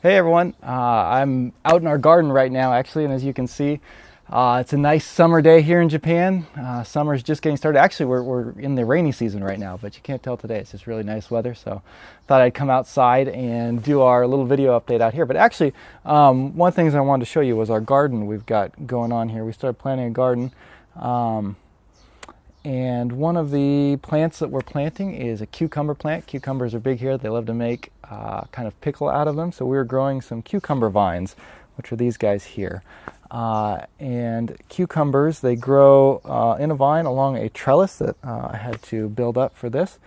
Hey everyone, I'm out in our garden right now actually, and as you can see, it's a nice summer day here in Japan. Summer's just getting started. Actually, we're in the rainy season right now, but you can't tell today. It's just really nice weather, so thought I'd come outside and do our little video update out here. But actually, one of the things I wanted to show you was our garden we've got going on here. We started planting a garden. And one of the plants that we're planting is a cucumber plant. Cucumbers are big here. They love to make kind of pickle out of them. So we're growing some cucumber vines, which are these guys here. And cucumbers, they grow in a vine along a trellis that I had to build up for this.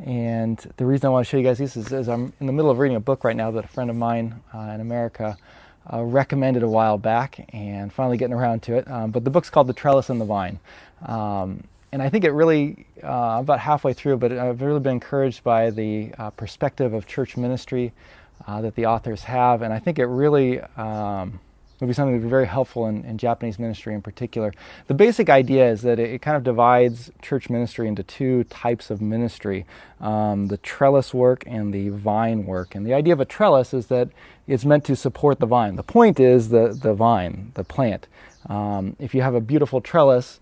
And the reason I want to show you guys these is I'm in the middle of reading a book right now that a friend of mine in America recommended a while back, and finally getting around to it. But the book's called The Trellis and the Vine. And I think it really, I'm about halfway through, but I've really been encouraged by the perspective of church ministry that the authors have. And I think it really would be something that would be very helpful in Japanese ministry in particular. The basic idea is that it kind of divides church ministry into two types of ministry, the trellis work and the vine work. And the idea of a trellis is that it's meant to support the vine. The point is the vine, the plant. If you have a beautiful trellis,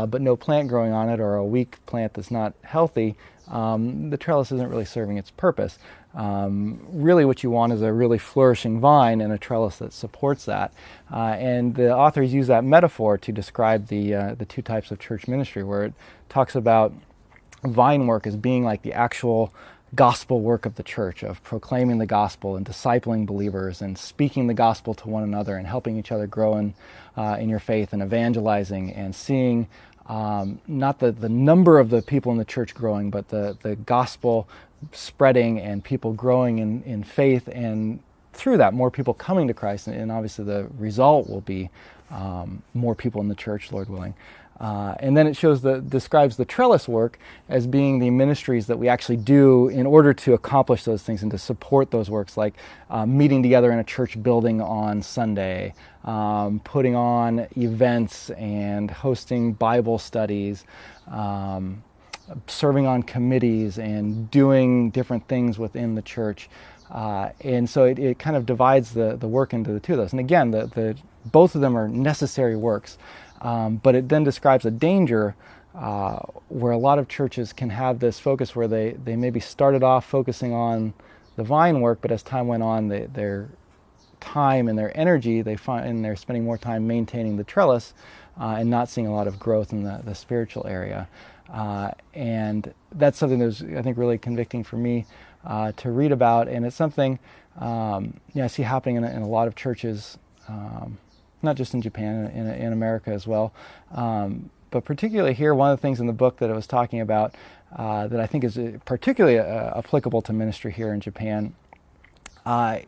but no plant growing on it, or a weak plant that's not healthy, the trellis isn't really serving its purpose. Really what you want is a really flourishing vine and a trellis that supports that. And the authors use that metaphor to describe the two types of church ministry, where it talks about vine work as being like the actual gospel work of the church, of proclaiming the gospel and discipling believers and speaking the gospel to one another and helping each other grow in your faith and evangelizing and seeing not the number of the people in the church growing, but the gospel spreading and people growing in faith, and through that more people coming to Christ, and obviously the result will be more people in the church, Lord willing. And then it describes the trellis work as being the ministries that we actually do in order to accomplish those things and to support those works, like meeting together in a church building on Sunday, putting on events and hosting Bible studies, serving on committees and doing different things within the church. And so it kind of divides the work into the two of those. And again, both of them are necessary works. But it then describes a danger where a lot of churches can have this focus where they maybe started off focusing on the vine work, but as time went on, their time and their energy, and they're spending more time maintaining the trellis and not seeing a lot of growth in the spiritual area. And that's something that was, I think, really convicting for me to read about. And it's something I see happening in a lot of churches, not just in Japan, in America as well. But particularly here, one of the things in the book that I was talking about that I think is particularly applicable to ministry here in Japan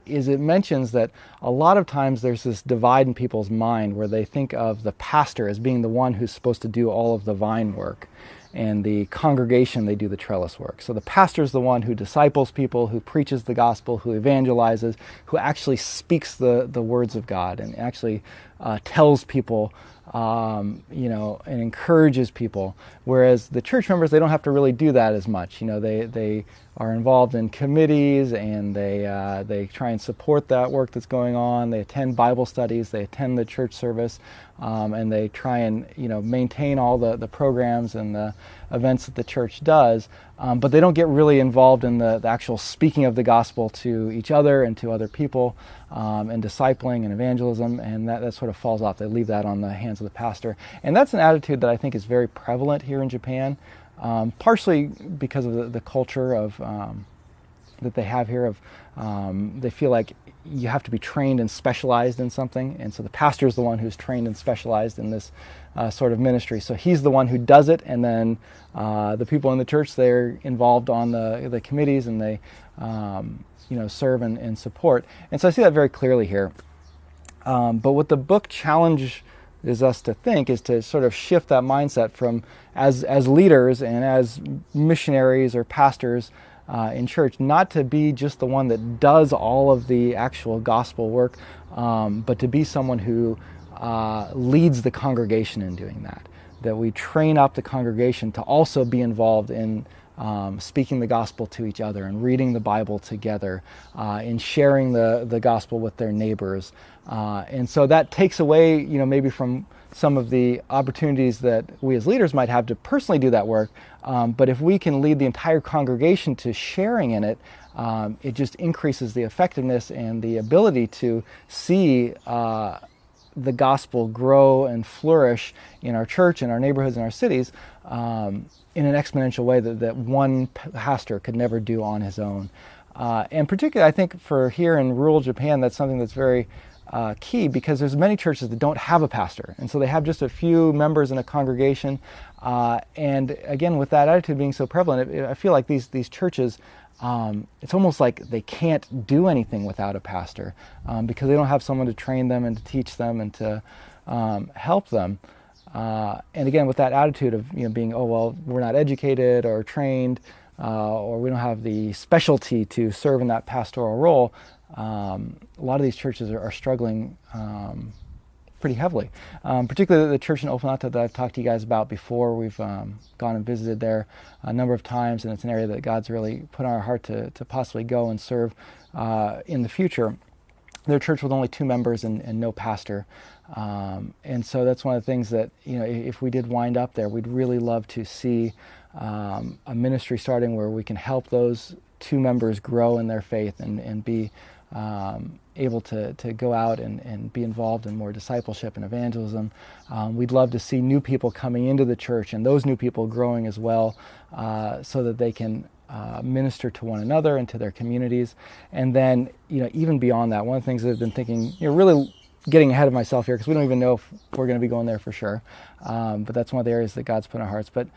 is it mentions that a lot of times there's this divide in people's mind where they think of the pastor as being the one who's supposed to do all of the vine work, and the congregation, they do the trellis work. So the pastor's the one who disciples people, who preaches the gospel, who evangelizes, who actually speaks the words of God and actually tells people, and encourages people. Whereas the church members, they don't have to really do that as much. They are involved in committees, and they try and support that work that's going on. They attend Bible studies, they attend the church service, and they try and maintain all the programs and the events that the church does, but they don't get really involved in the actual speaking of the gospel to each other and to other people, and discipling and evangelism, and that sort of falls off. They leave that on the hands of the pastor. And that's an attitude that I think is very prevalent here in Japan, partially because of the culture of that they have here. They feel like you have to be trained and specialized in something, and so the pastor is the one who's trained and specialized in this sort of ministry. So he's the one who does it, and then the people in the church, they're involved on the committees, and they serve and support. And so I see that very clearly here. But what the book challenges us to think is to sort of shift that mindset from as leaders and as missionaries or pastors in church, not to be just the one that does all of the actual gospel work, but to be someone who leads the congregation in doing that. That we train up the congregation to also be involved in speaking the gospel to each other and reading the Bible together and sharing the gospel with their neighbors. And so that takes away, maybe from some of the opportunities that we as leaders might have to personally do that work. But if we can lead the entire congregation to sharing in it, it just increases the effectiveness and the ability to see the gospel grow and flourish in our church, in our neighborhoods, in our cities, in an exponential way that one pastor could never do on his own. And particularly, I think for here in rural Japan, that's something that's very key, because there's many churches that don't have a pastor, and so they have just a few members in a congregation. And again, with that attitude being so prevalent, I feel like these churches, it's almost like they can't do anything without a pastor, because they don't have someone to train them and to teach them and to help them. And again, with that attitude of being, oh well, we're not educated or trained, or we don't have the specialty to serve in that pastoral role, a lot of these churches are struggling pretty heavily. Particularly the church in Ofunato that I've talked to you guys about before. We've gone and visited there a number of times, and it's an area that God's really put on our heart to possibly go and serve in the future. Their church with only 2 members and no pastor. And so that's one of the things that, if we did wind up there, we'd really love to see a ministry starting where we can help those 2 members grow in their faith and be able to go out and be involved in more discipleship and evangelism. We'd love to see new people coming into the church and those new people growing as well, so that they can minister to one another and to their communities. And then, even beyond that, one of the things that I've been thinking, really getting ahead of myself here, because we don't even know if we're going to be going there for sure. But that's one of the areas that God's put in our hearts. But,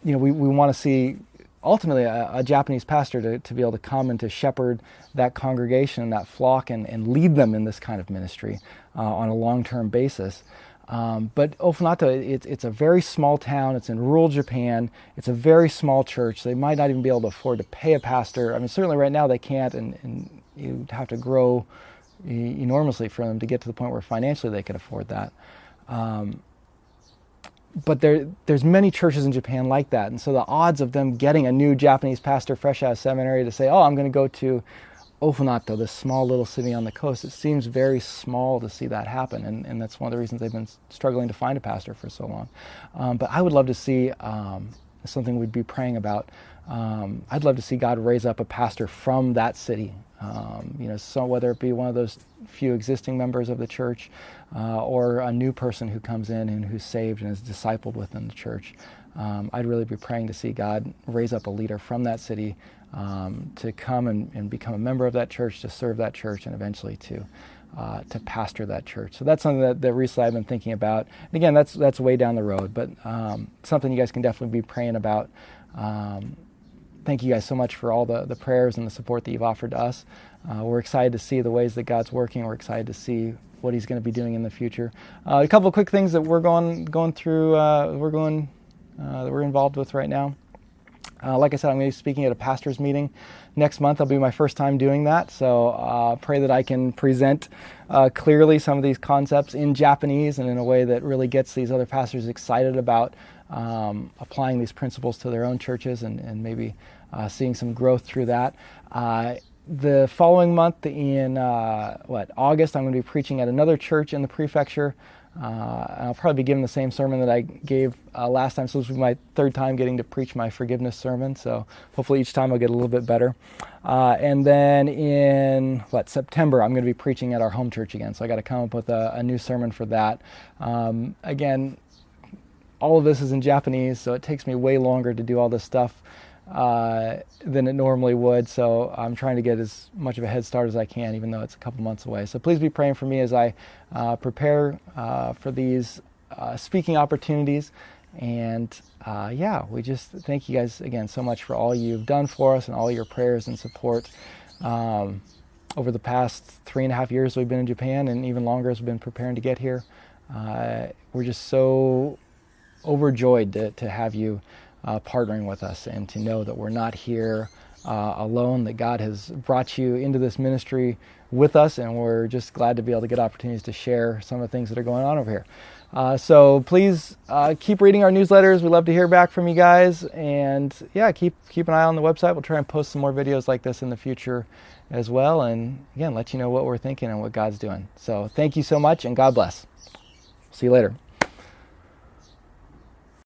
we want to see ultimately a Japanese pastor to be able to come and to shepherd that congregation, that flock, and lead them in this kind of ministry on a long-term basis. But Ofunato, it's a very small town. It's in rural Japan. It's a very small church. They might not even be able to afford to pay a pastor. I mean, certainly right now they can't, and you'd have to grow enormously for them to get to the point where financially they could afford that. But there's many churches in Japan like that, and so the odds of them getting a new Japanese pastor fresh out of seminary to say, oh, I'm going to go to Ofunato, this small little city on the coast, it seems very small to see that happen, and that's one of the reasons they've been struggling to find a pastor for so long. But I would love to see something we'd be praying about. I'd love to see God raise up a pastor from that city, so whether it be one of those few existing members of the church, or a new person who comes in and who's saved and is discipled within the church. I'd really be praying to see God raise up a leader from that city to come and become a member of that church, to serve that church, and eventually to pastor that church. So that's something that recently I've been thinking about. And again, that's way down the road, but something you guys can definitely be praying about. Thank you guys so much for all the prayers and the support that you've offered to us. We're excited to see the ways that God's working. We're excited to see what He's going to be doing in the future. A couple of quick things that we're going through, that we're involved with right now. Like I said, I'm going to be speaking at a pastor's meeting next month. That'll be my first time doing that, so pray that I can present clearly some of these concepts in Japanese and in a way that really gets these other pastors excited about applying these principles to their own churches and maybe seeing some growth through that. The following month in August, I'm going to be preaching at another church in the prefecture. I'll probably be giving the same sermon that I gave last time, so this will be my 3rd time getting to preach my forgiveness sermon, so hopefully each time I'll get a little bit better. And then in September, I'm going to be preaching at our home church again, so I got to come up with a new sermon for that. Again, all of this is in Japanese, so it takes me way longer to do all this stuff than it normally would, so I'm trying to get as much of a head start as I can, even though it's a couple months away. So please be praying for me as I prepare for these speaking opportunities. And we just thank you guys again so much for all you've done for us and all your prayers and support over the past 3.5 years we've been in Japan, and even longer as we've been preparing to get here. We're just so overjoyed to have you partnering with us, and to know that we're not here alone, that God has brought you into this ministry with us, and we're just glad to be able to get opportunities to share some of the things that are going on over here. So please keep reading our newsletters. We'd love to hear back from you guys, and yeah, keep an eye on the website. We'll try and post some more videos like this in the future as well, and again, let you know what we're thinking and what God's doing. So thank you so much, and God bless. See you later.